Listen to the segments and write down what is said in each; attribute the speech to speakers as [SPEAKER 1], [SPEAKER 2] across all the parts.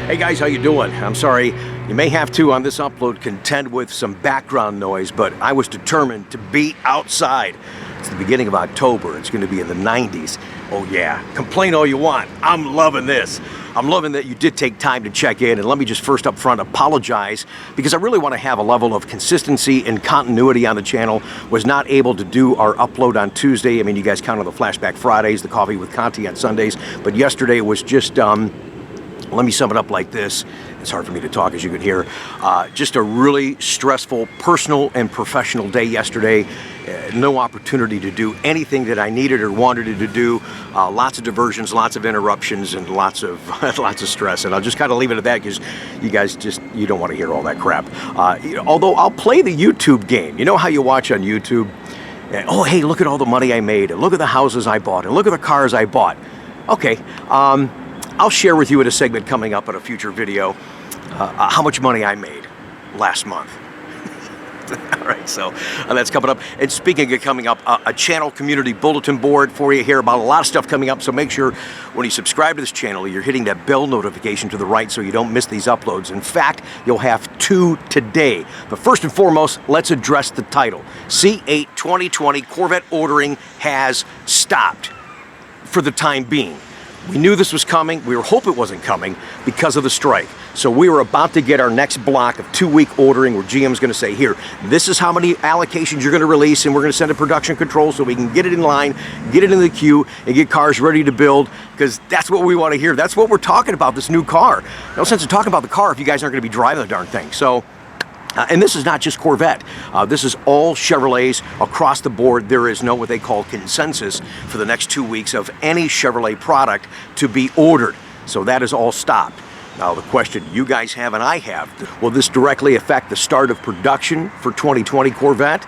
[SPEAKER 1] Hey guys, how you doing? I'm sorry, you may have to on this upload contend with some background noise, but I was determined to be outside. It's the beginning of October. It's going to be in the 90s. Oh yeah, complain all you want. I'm loving this. I'm loving that you did take time to check in, and let me just first up front apologize because I really want to have a level of consistency and continuity on the channel. Was not able to do our upload on Tuesday. I mean, you guys count on the Flashback Fridays, the Coffee with Conti on Sundays, but yesterday was just let me sum it up like this. It's hard for me to talk, as you could hear. Just a really stressful personal and professional day yesterday. No opportunity to do anything that I needed or wanted to do. Lots of diversions, lots of interruptions, and lots of lots of stress. And I'll just kind of leave it at that because you guys you don't want to hear all that crap. Although I'll play the YouTube game. You know how you watch on YouTube? Oh, hey, look at all the money I made, and look at the houses I bought, and look at the cars I bought. Okay. I'll share with you in a segment coming up in a future video how much money I made last month. All right, so that's coming up. And speaking of coming up, a channel community bulletin board for you here about a lot of stuff coming up. So make sure when you subscribe to this channel, you're hitting that bell notification to the right so you don't miss these uploads. In fact, you'll have 2 today. But first and foremost, let's address the title. C8 2020 Corvette ordering has stopped for the time being. We knew this was coming. We were hoping it wasn't coming because of the strike. So we were about to get our next block of 2-week ordering where GM's going to say, here, this is how many allocations you're going to release, and we're going to send a production control so we can get it in line, get it in the queue, and get cars ready to build, because that's what we want to hear. That's what we're talking about, this new car. No sense in talking about the car if you guys aren't going to be driving the darn thing. So. And this is not just Corvette. This is all Chevrolets across the board. There is no what they call consensus for the next 2 weeks of any Chevrolet product to be ordered. So that is all stopped. Now the question you guys have and I have, will this directly affect the start of production for 2020 Corvette?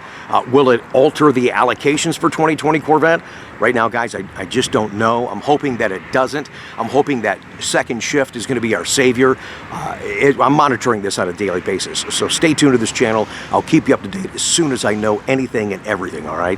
[SPEAKER 1] Will it alter the allocations for 2020 Corvette? Right now, guys, I just don't know. I'm hoping that it doesn't. I'm hoping that second shift is going to be our savior. I'm monitoring this on a daily basis. So stay tuned to this channel. I'll keep you up to date as soon as I know anything and everything, all right?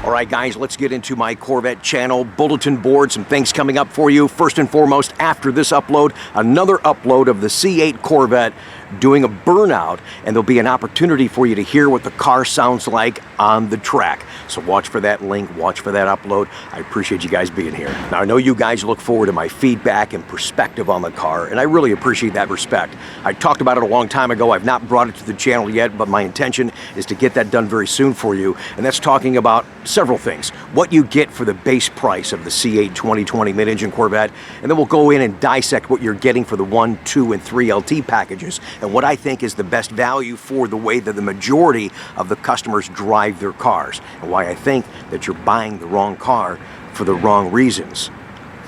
[SPEAKER 1] All right, guys, let's get into my Corvette channel bulletin board. Some things coming up for you. First and foremost, after this upload, another upload of the C8 Corvette doing a burnout, and there'll be an opportunity for you to hear what the car sounds like on the track. So watch for that link, watch for that upload. I appreciate you guys being here. Now, I know you guys look forward to my feedback and perspective on the car, and I really appreciate that respect. I talked about it a long time ago. I've not brought it to the channel yet, but my intention is to get that done very soon for you, and that's talking about several things. What you get for the base price of the C8 2020 mid-engine Corvette, and then we'll go in and dissect what you're getting for the 1, 2, and 3 LT packages, and what I think is the best value for the way that the majority of the customers drive their cars, and why I think that you're buying the wrong car for the wrong reasons.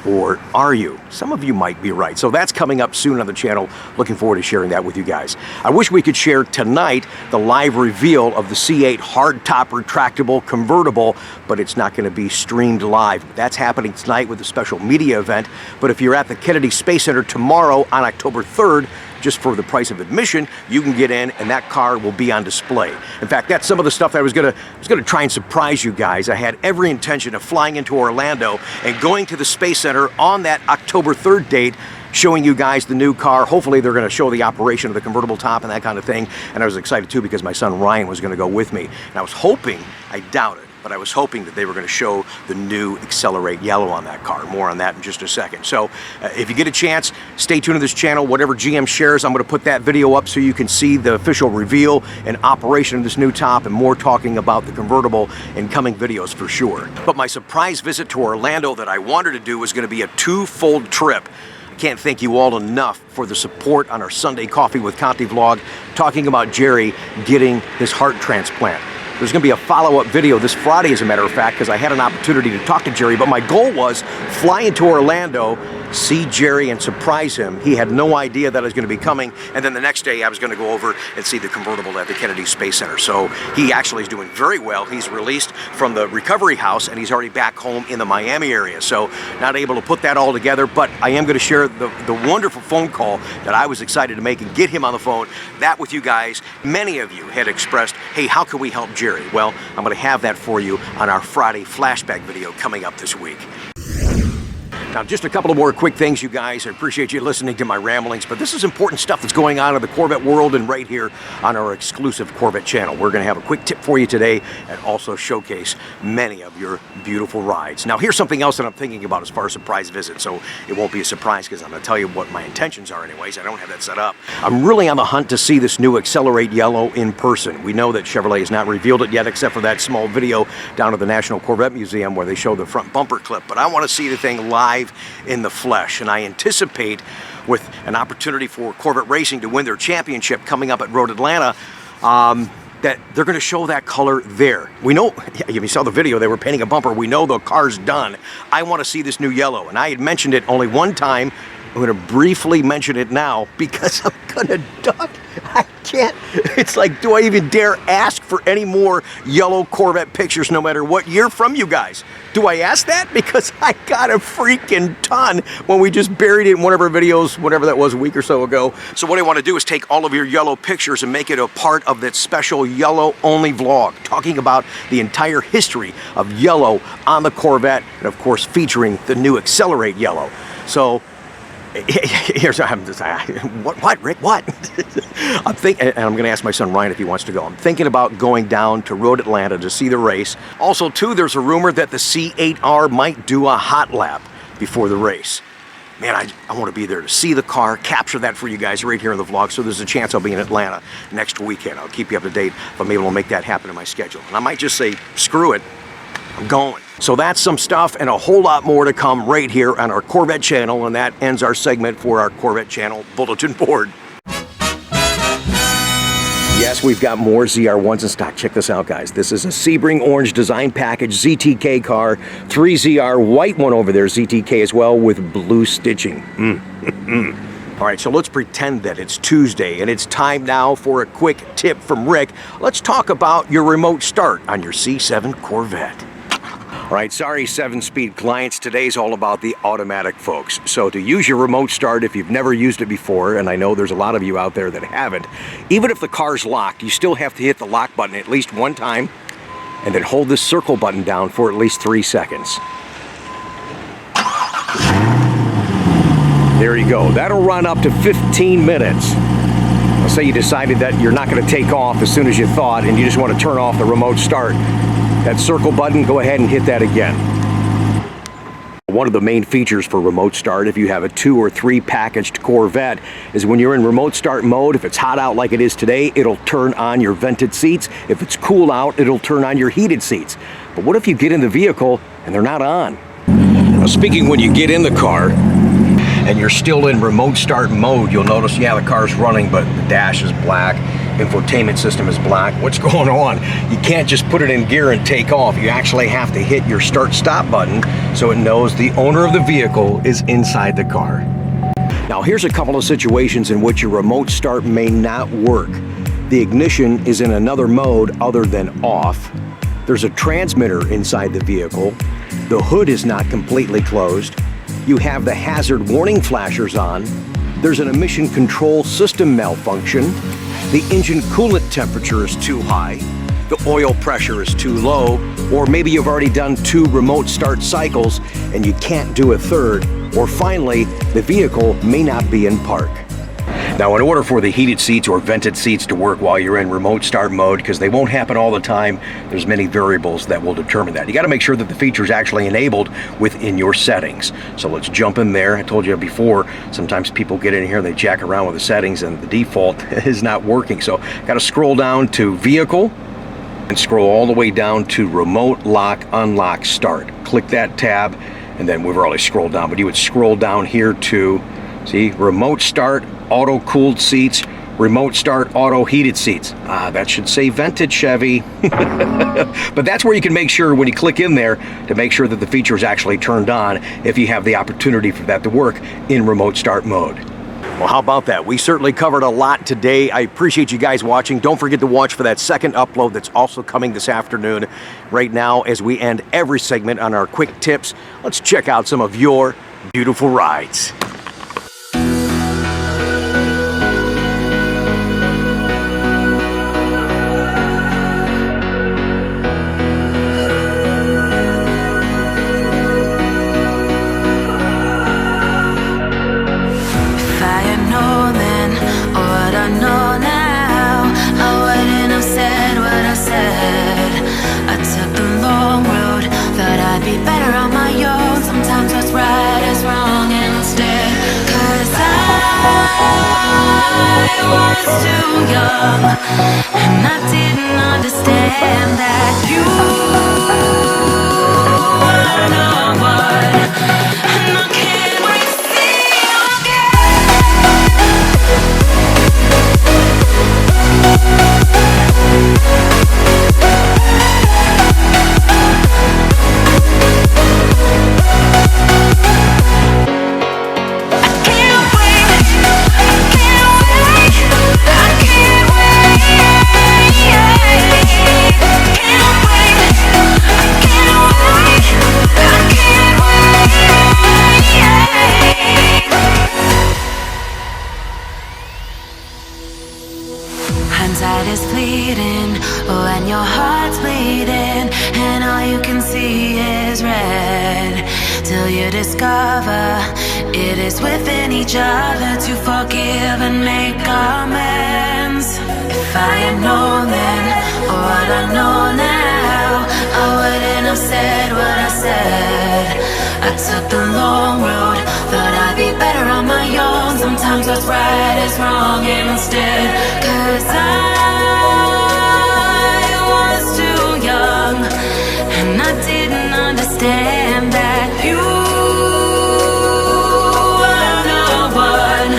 [SPEAKER 1] Or are you? Some of you might be right. So that's coming up soon on the channel. Looking forward to sharing that with you guys. I wish we could share tonight the live reveal of the C8 hardtop retractable convertible, but it's not going to be streamed live. That's happening tonight with a special media event. But if you're at the Kennedy Space Center tomorrow on October 3rd, just for the price of admission, you can get in and that car will be on display. In fact, that's some of the stuff that I was gonna try and surprise you guys. I had every intention of flying into Orlando and going to the Space Center on that October 3rd date, showing you guys the new car. Hopefully they're going to show the operation of the convertible top and that kind of thing. And I was excited too because my son Ryan was going to go with me. And I was hoping, I doubt it, but I was hoping that they were going to show the new Accelerate Yellow on that car. More on that in just a second. So if you get a chance, stay tuned to this channel. Whatever GM shares, I'm going to put that video up so you can see the official reveal and operation of this new top, and more talking about the convertible in coming videos for sure. But my surprise visit to Orlando that I wanted to do was going to be a 2-fold trip. Can't thank you all enough for the support on our Sunday Coffee with Conti vlog, talking about Jerry getting his heart transplant. There's going to be a follow-up video this Friday, as a matter of fact, because I had an opportunity to talk to Jerry, but my goal was fly into Orlando, see Jerry, and surprise him. He had no idea that I was going to be coming, and then the next day I was going to go over and see the convertible at the Kennedy Space Center. So he actually is doing very well. He's released from the recovery house, and he's already back home in the Miami area. So not able to put that all together, but I am going to share the wonderful phone call that I was excited to make and get him on the phone, that with you guys. Many of you had expressed hey, how can we help Jerry? Well, I'm going to have that for you on our Friday flashback video coming up this week. Now, just a couple of more quick things, you guys. I appreciate you listening to my ramblings, but this is important stuff that's going on in the Corvette world and right here on our exclusive Corvette channel. We're going to have a quick tip for you today and also showcase many of your beautiful rides. Now, here's something else that I'm thinking about as far as surprise visits, so it won't be a surprise because I'm going to tell you what my intentions are anyways. I don't have that set up. I'm really on the hunt to see this new Accelerate Yellow in person. We know that Chevrolet has not revealed it yet except for that small video down at the National Corvette Museum where they show the front bumper clip, but I want to see the thing live in the flesh, and I anticipate with an opportunity for Corvette Racing to win their championship coming up at Road Atlanta, that they're going to show that color there. We know, you saw the video, they were painting a bumper. We know the car's done. I want to see this new yellow, and I had mentioned it only one time. I'm going to briefly mention it now because I'm going to duck. I can't. It's like, do I even dare ask for any more yellow Corvette pictures no matter what year from you guys? Do I ask that? Because I got a freaking ton when we just buried it in one of our videos, whatever that was, a week or so ago. So what I want to do is take all of your yellow pictures and make it a part of that special yellow only vlog, talking about the entire history of yellow on the Corvette and of course featuring the new Accelerate Yellow. So here's what Rick, what? I'm thinking, and I'm going to ask my son Ryan if he wants to go. I'm thinking about going down to Road Atlanta to see the race. Also, too, there's a rumor that the C8R might do a hot lap before the race. Man, I want to be there to see the car, capture that for you guys right here in the vlog. So there's a chance I'll be in Atlanta next weekend. I'll keep you up to date if I'm able to make that happen in my schedule. And I might just say, screw it, I'm going. So that's some stuff and a whole lot more to come right here on our Corvette channel, and that ends our segment for our Corvette channel bulletin board. Yes, we've got more ZR1s in stock. Check this out, guys. This is a Sebring orange design package ZTK car, 3ZR white one over there, ZTK as well, with blue stitching. All right, so let's pretend that it's Tuesday and it's time now for a quick tip from Rick. Let's talk about your remote start on your C7 Corvette. All right, sorry 7-speed clients, today's all about the automatic, folks. So to use your remote start, if you've never used it before, and I know there's a lot of you out there that haven't, even if the car's locked, you still have to hit the lock button at least one time and then hold this circle button down for at least 3 seconds. There you go. That'll run up to 15 minutes. Let's say you decided that you're not going to take off as soon as you thought and you just want to turn off the remote start. That circle button, go ahead and hit that again. One of the main features for remote start, if you have a 2 or 3 packaged Corvette, is when you're in remote start mode, if it's hot out like it is today, it'll turn on your vented seats. If it's cool out, it'll turn on your heated seats. But what if you get in the vehicle and they're not on? Now, speaking when you get in the car and you're still in remote start mode, you'll notice, yeah, the car's running, but the dash is black. Infotainment system is black. What's going on? You can't just put it in gear and take off. You actually have to hit your start stop button so it knows the owner of the vehicle is inside the car. Now here's a couple of situations in which your remote start may not work. The ignition is in another mode other than off. There's a transmitter inside the vehicle. The hood is not completely closed. You have the hazard warning flashers on. There's an emission control system malfunction. The engine coolant temperature is too high, the oil pressure is too low, or maybe you've already done 2 remote start cycles and you can't do a third, or finally, the vehicle may not be in park. Now, in order for the heated seats or vented seats to work while you're in remote start mode, because they won't happen all the time, there's many variables that will determine that. You got to make sure that the feature is actually enabled within your settings. So let's jump in there. I told you before, sometimes people get in here and they jack around with the settings and the default is not working. So got to scroll down to Vehicle and scroll all the way down to Remote Lock Unlock Start. Click that tab, and then we've already scrolled down, but you would scroll down here to, see, Remote Start, Auto Cooled Seats, Remote Start, Auto Heated Seats. That should say vented, Chevy. But that's where you can make sure when you click in there to make sure that the feature is actually turned on if you have the opportunity for that to work in remote start mode. Well, how about that? We certainly covered a lot today. I appreciate you guys watching. Don't forget to watch for that second upload that's also coming this afternoon. Right now, as we end every segment on our quick tips, let's check out some of your beautiful rides.
[SPEAKER 2] was too young, and I didn't understand that you were no one, and I can't wait to see you hindsight is fleeting when your heart's bleeding and all you can see is red, till you discover it is within each other to forgive and make amends. If I had known then what I know now, I wouldn't have said what I said. I took the long road, thought I'd be better on my own. Sometimes what's right is wrong instead, 'cause I was too young, and I didn't understand that you were no one,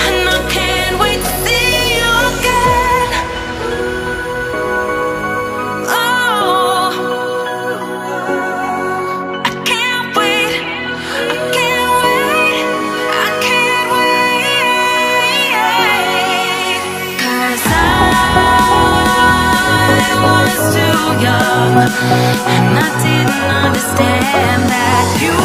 [SPEAKER 2] and I can't wait to see you again. Oh, I can't wait, I can't wait, I can't wait, 'cause I was too young, and I didn't understand that you